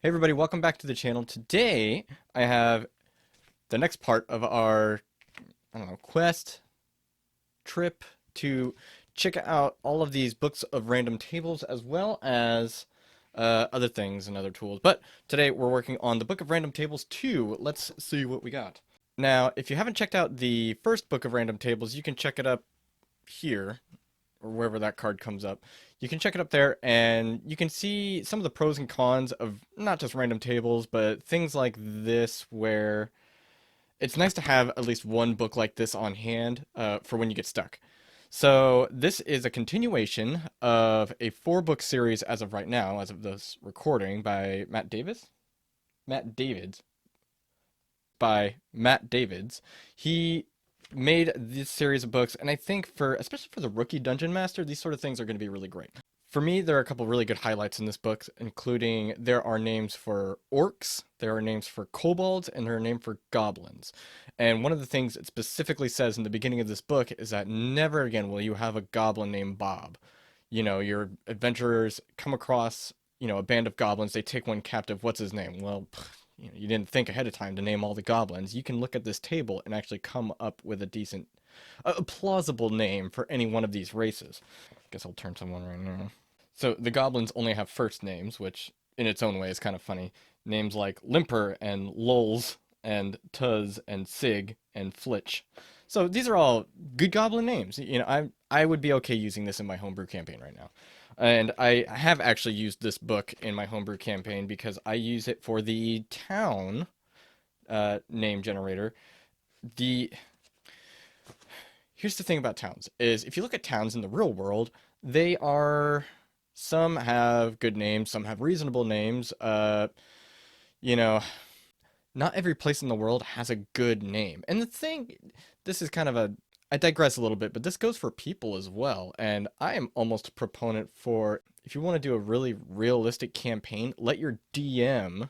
Hey everybody, welcome back to the channel. Today I have the next part of our, quest, trip to check out all of these books of random tables as well as other things and other tools. But today we're working on the Book of Random Tables 2. Let's see what we got. Now, if you haven't checked out the first Book of Random Tables, you can check it up here, or wherever that card comes up. You can check it up there and you can see some of the pros and cons of not just random tables, but things like this where it's nice to have at least one book like this on hand for when you get stuck. So this is a continuation of a 4-book series as of right now, as of this recording, by Matt Davis? Matt Davids. By Matt Davids. He made this series of books, and I think especially for the rookie dungeon master, these sort of things are going to be really great. For me, there are a couple really good highlights in this book, including there are names for orcs, there are names for kobolds, and there are names for goblins. And one of the things it specifically says in the beginning of this book is that never again will you have a goblin named Bob. You know, your adventurers come across, a band of goblins, they take one captive, what's his name? Well, you didn't think ahead of time to name all the goblins. You can look at this table and actually come up with a plausible name for any one of these races. I guess I'll turn someone right now. So the goblins only have first names, which in its own way is kind of funny. Names like Limper and Lulz and Tuz and Sig and Flitch. So these are all good goblin names. I would be okay using this in my homebrew campaign right now. And I have actually used this book in my homebrew campaign because I use it for the town name generator. Here's the thing about towns, is if you look at towns in the real world, some have good names, some have reasonable names. You know, not every place in the world has a good name. And this is I digress a little bit, but this goes for people as well. And I am almost a proponent for, if you want to do a really realistic campaign, let your DM,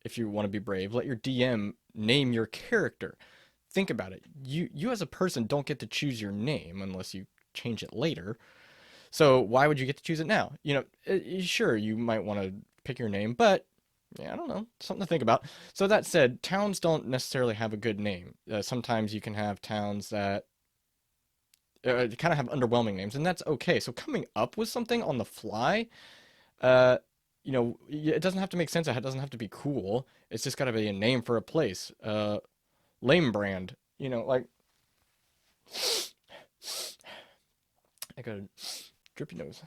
if you want to be brave, let your DM name your character. Think about it. You as a person don't get to choose your name unless you change it later. So why would you get to choose it now? Sure, you might want to pick your name, but yeah, I don't know, something to think about. So that said, towns don't necessarily have a good name. Sometimes you can have towns that kind of have underwhelming names, and that's okay. So coming up with something on the fly, uh, it doesn't have to make sense. It doesn't have to be cool. It's just got to be a name for a place. Lame brand. I got a drippy nose.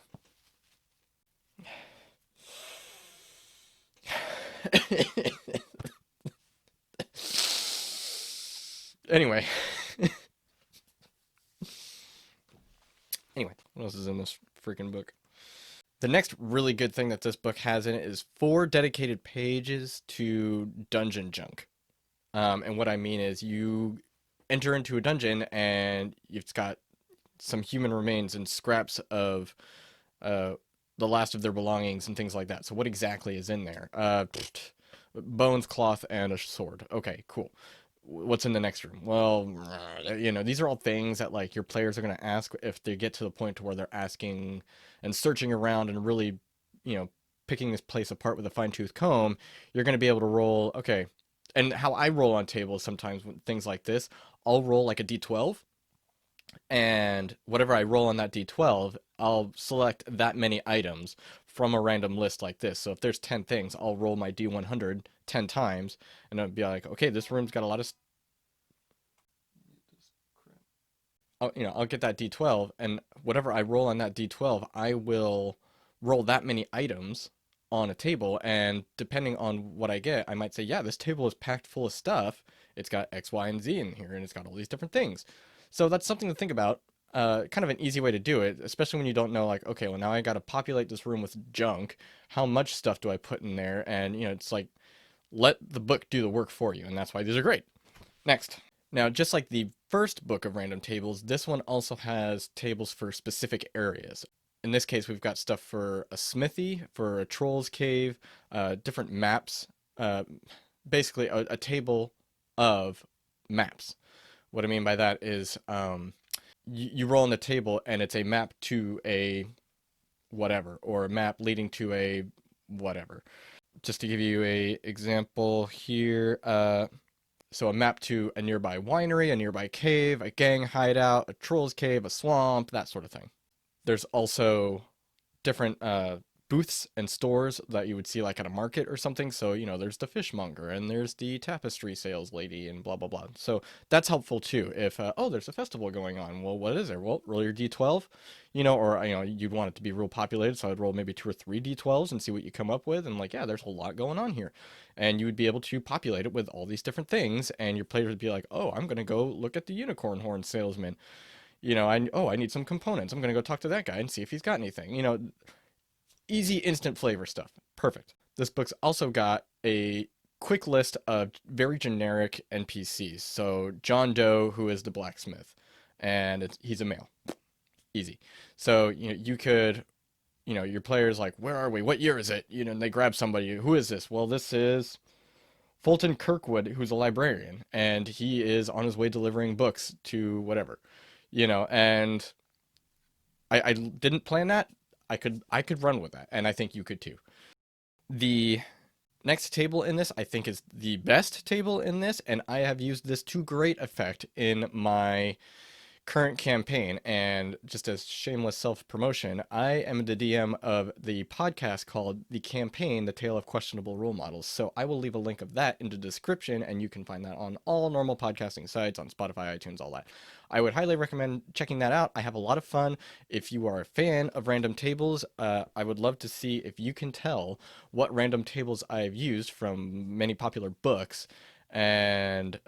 Anyway. What else is in this freaking book? The next really good thing that this book has in it is 4 dedicated pages to dungeon junk. And what I mean is you enter into a dungeon and it's got some human remains and scraps of the last of their belongings and things like that. So what exactly is in there? Bones, cloth, and a sword. Okay, cool. What's in the next room? Well, these are all things that like your players are going to ask if they get to the point to where they're asking and searching around and really, picking this place apart with a fine-tooth comb. You're going to be able to roll, okay. And how I roll on tables sometimes with things like this, I'll roll like a d12, and whatever I roll on that d12, I'll select that many items from a random list like this. So if there's 10 things, I'll roll my d100 10 times, and I'll be like, okay, this room's got a lot of... I'll get that d12, and whatever I roll on that d12, I will roll that many items on a table, and depending on what I get, I might say, yeah, this table is packed full of stuff. It's got X, Y, and Z in here, and it's got all these different things. So that's something to think about. Kind of an easy way to do it, especially when you don't know, like, okay, well, now I got to populate this room with junk. How much stuff do I put in there? And, it's like, let the book do the work for you, and that's why these are great. Next. Now, just like the first book of random tables, this one also has tables for specific areas. In this case, we've got stuff for a smithy, for a troll's cave, different maps, basically a table of maps. What I mean by that is you roll on the table and it's a map to a whatever, or a map leading to a whatever. just to give you a example here, so a map to a nearby winery, a nearby cave, a gang hideout, a troll's cave, a swamp, that sort of thing. There's also different booths and stores that you would see like at a market or something. So, there's the fishmonger and there's the tapestry sales lady and blah, blah, blah. So that's helpful too. If, oh, there's a festival going on. Well, what is there? Well, roll your D12, or, you'd want it to be real populated. So I'd roll maybe 2 or 3 D12s and see what you come up with. And like, yeah, there's a whole lot going on here. And you would be able to populate it with all these different things. And your players would be like, oh, I'm going to go look at the unicorn horn salesman. I need some components. I'm gonna go talk to that guy and see if he's got anything. Easy instant flavor stuff. Perfect. This book's also got a quick list of very generic NPCs. So John Doe, who is the blacksmith, and he's a male. Easy. So you could, your player's like, where are we? What year is it? And they grab somebody. Who is this? Well, this is Fulton Kirkwood, who's a librarian, and he is on his way delivering books to whatever. And I didn't plan that. I could run with that, and I think you could too. The next table in this, I think, is the best table in this, and I have used this to great effect in my current campaign. And just as shameless self-promotion, I am the DM of the podcast called The Campaign, The Tale of Questionable Role Models. So I will leave a link of that in the description, and you can find that on all normal podcasting sites, on Spotify, iTunes, all that. I would highly recommend checking that out. I have a lot of fun. If you are a fan of random tables, I would love to see if you can tell what random tables I've used from many popular books, and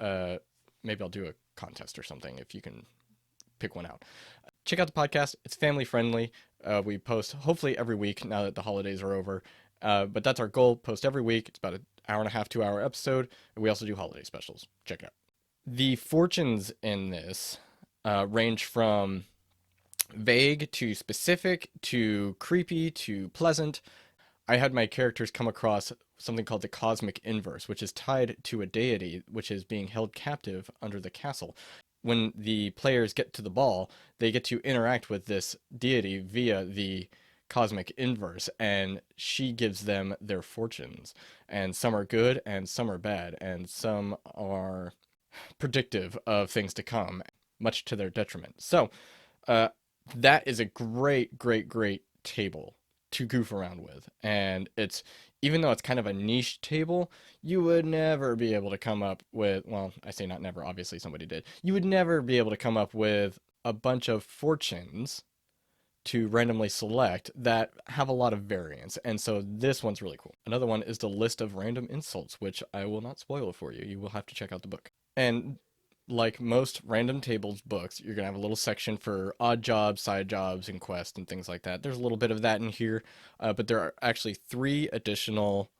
maybe I'll do a contest or something if you can pick one out. Check out the podcast. It's family friendly. We post hopefully every week now that the holidays are over. But that's our goal. Post every week. It's about an hour and a half, 2 hour episode. And we also do holiday specials. Check it out. The fortunes in this range from vague to specific to creepy to pleasant. I had my characters come across something called the cosmic inverse, which is tied to a deity which is being held captive under the castle. When the players get to the ball, they get to interact with this deity via the cosmic inverse, and she gives them their fortunes. And some are good and some are bad, and some are predictive of things to come, much to their detriment. So, that is a great, great, great table to goof around with. And even though it's kind of a niche table, you would never be able to come up with, well, I say not never, obviously somebody did. You would never be able to come up with a bunch of fortunes to randomly select that have a lot of variance. And so this one's really cool. Another one is the list of random insults, which I will not spoil for you. You will have to check out the book. And like most random tables books, you're going to have a little section for odd jobs, side jobs, and quests and things like that. There's a little bit of that in here, but there are actually 3 additional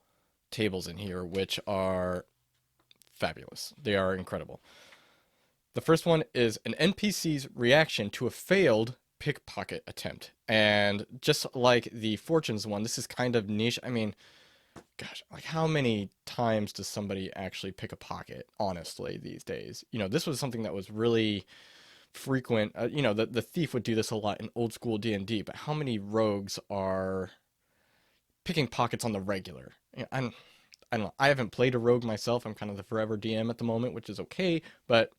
tables in here, which are fabulous. They are incredible. The first one is an NPC's reaction to a failed pickpocket attempt. And just like the fortunes one, this is kind of niche. I mean, gosh, like how many times does somebody actually pick a pocket, honestly, these days? This was something that was really frequent. The thief would do this a lot in old school D&D, but how many rogues are picking pockets on the regular? I don't know. I haven't played a rogue myself. I'm kind of the forever DM at the moment, which is okay, but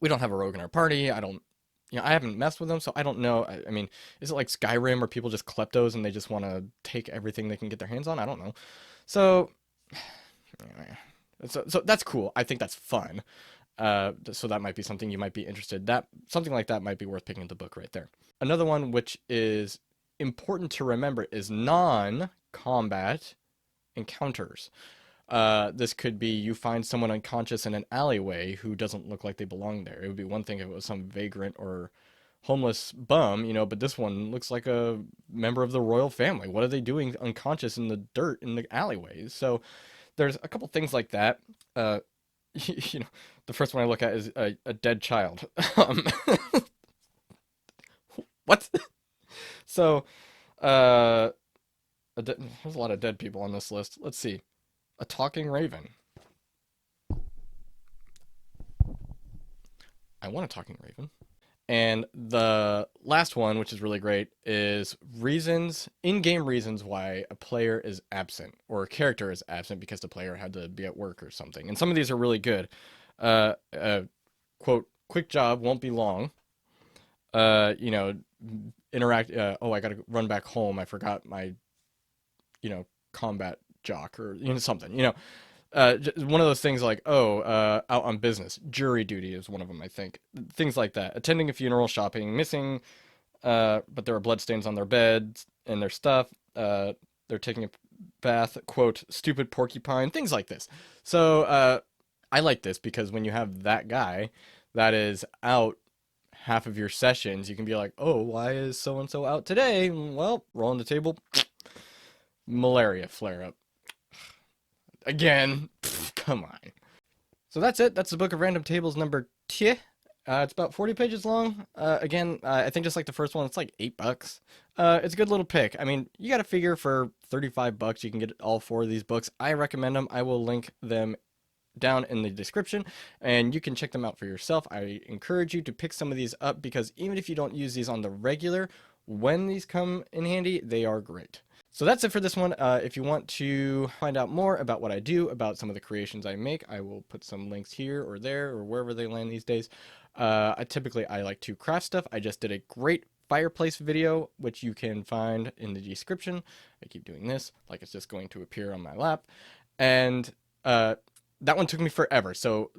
we don't have a rogue in our party. I haven't messed with them, so I don't know. I mean, is it like Skyrim where people just kleptos and they just want to take everything they can get their hands on? I don't know. So, so that's cool. I think that's fun. So that might be something you might be interested. Something like that might be worth picking the book right there. Another one which is important to remember is non-combat encounters. This could be you find someone unconscious in an alleyway who doesn't look like they belong there. It would be one thing if it was some vagrant or homeless bum, but this one looks like a member of the royal family. What are they doing unconscious in the dirt in the alleyways? So there's a couple things like that. The first one I look at is a dead child. What? So, there's a lot of dead people on this list. Let's see. A talking raven. I want a talking raven. And the last one, which is really great, is in-game reasons why a player is absent or a character is absent because the player had to be at work or something. And some of these are really good. Quote, quick job, won't be long. You know, interact. Oh, I got to run back home. I forgot my, combat jock or, something, one of those things like, out on business. Jury duty is one of them, I think. Things like that. Attending a funeral, shopping, missing, but there are bloodstains on their beds and their stuff. They're taking a bath, quote, stupid porcupine, things like this. So I like this because when you have that guy that is out half of your sessions, you can be like, oh, why is so-and-so out today? Well, roll on the table, malaria flare up. Again, come on. So that's it. That's the Book of Random Tables number 2. It's about 40 pages long. Again, I think just like the first one, it's like $8. It's a good little pick. I mean, you got to figure for $35 you can get all 4 of these books. I recommend them. I will link them down in the description and you can check them out for yourself. I encourage you to pick some of these up because even if you don't use these on the regular, when these come in handy, they are great. So that's it for this one. If you want to find out more about what I do, about some of the creations I make, I will put some links here or there or wherever they land these days. I like to craft stuff. I just did a great fireplace video, which you can find in the description. I keep doing this like it's just going to appear on my lap. And that one took me forever, so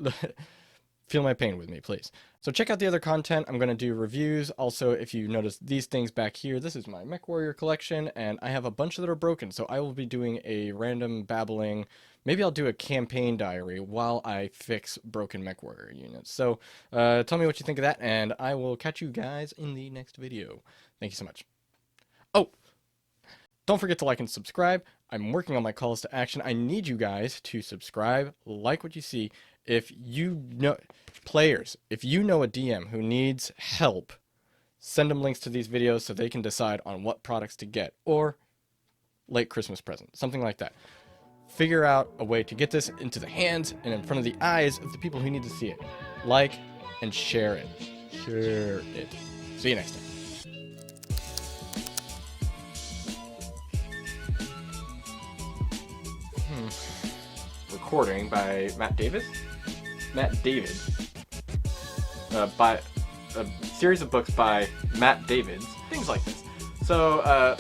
feel my pain with me, please. So check out the other content. I'm going to do reviews. Also, if you notice these things back here, this is my MechWarrior collection, and I have a bunch that are broken, so I will be doing a random babbling, maybe I'll do a campaign diary while I fix broken MechWarrior units. So tell me what you think of that, and I will catch you guys in the next video. Thank you so much. Oh! Don't forget to like and subscribe. I'm working on my calls to action. I need you guys to subscribe, like what you see. If you know players, if you know a DM who needs help, send them links to these videos so they can decide on what products to get or late Christmas present, something like that. Figure out a way to get this into the hands and in front of the eyes of the people who need to see it. Like and share it. Share it. See you next time. Recording by Matt David, by a series of books by Matt Davids, things like this. So,